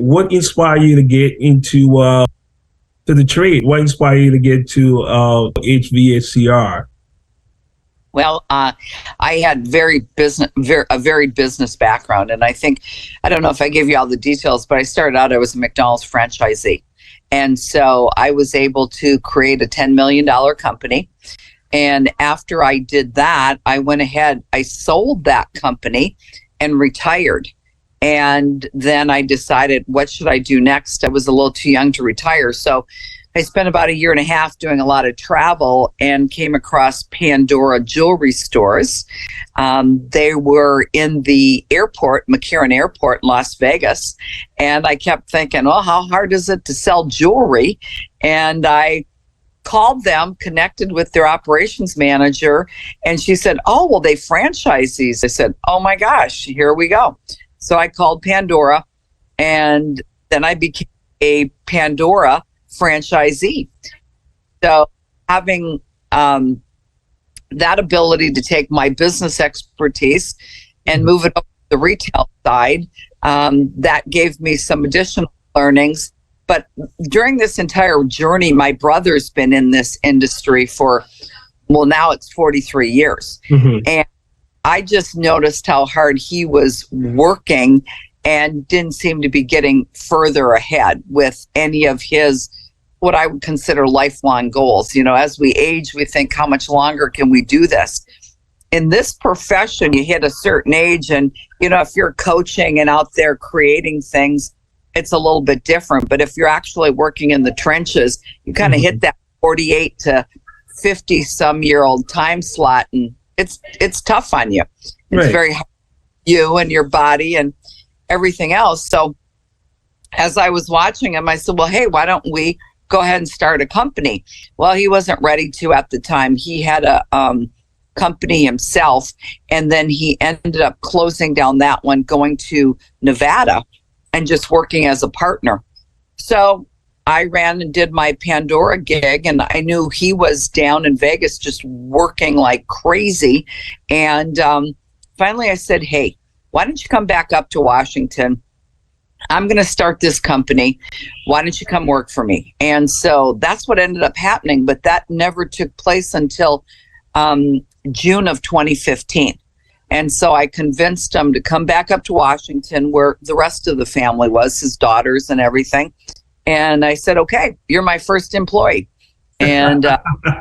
what inspired you to get into to the trade? What inspired you to get to HVACR? Well, I had a very business background, and I don't know if I gave you all the details, but I started out, I was a McDonald's franchisee, and so I was able to create a $10 million company. And after I did that, I went ahead, I sold that company and retired. And then I decided, what should I do next? I was a little too young to retire, so I spent about 1.5 years doing a lot of travel and came across Pandora jewelry stores. They were in the airport, McCarran Airport in Las Vegas. And I kept thinking, oh, how hard is it to sell jewelry? And I called them, connected with their operations manager, and she said, oh, well, they franchise these. I said, oh my gosh, here we go. So I called Pandora, and then I became a Pandora franchisee. So having that ability to take my business expertise and move it up to the retail side, that gave me some additional learnings. But during this entire journey, my brother's been in this industry for, well, now it's 43 years. Mm-hmm. And I just noticed how hard he was working and didn't seem to be getting further ahead with any of his, what I would consider lifelong goals. You know, as we age, we think, how much longer can we do this? In this profession, you hit a certain age, and, you know, if you're coaching and out there creating things, it's a little bit different. But if you're actually working in the trenches, you kind of hit that 48 to 50 some year old time slot, and it's tough on you. It's very hard on you and your body and everything else. So as I was watching him, I said, well, hey, why don't we go ahead and start a company? Well, he wasn't ready to at the time. He had a company himself, and then he ended up closing down that one, going to Nevada and just working as a partner. So I ran and did my Pandora gig, and I knew he was down in Vegas just working like crazy. And finally I said, hey, why don't you come back up to Washington? I'm going to start this company. Why don't you come work for me? And so that's what ended up happening, but that never took place until June of 2015. And so I convinced him to come back up to Washington, where the rest of the family was, his daughters and everything. And I said, okay, you're my first employee. And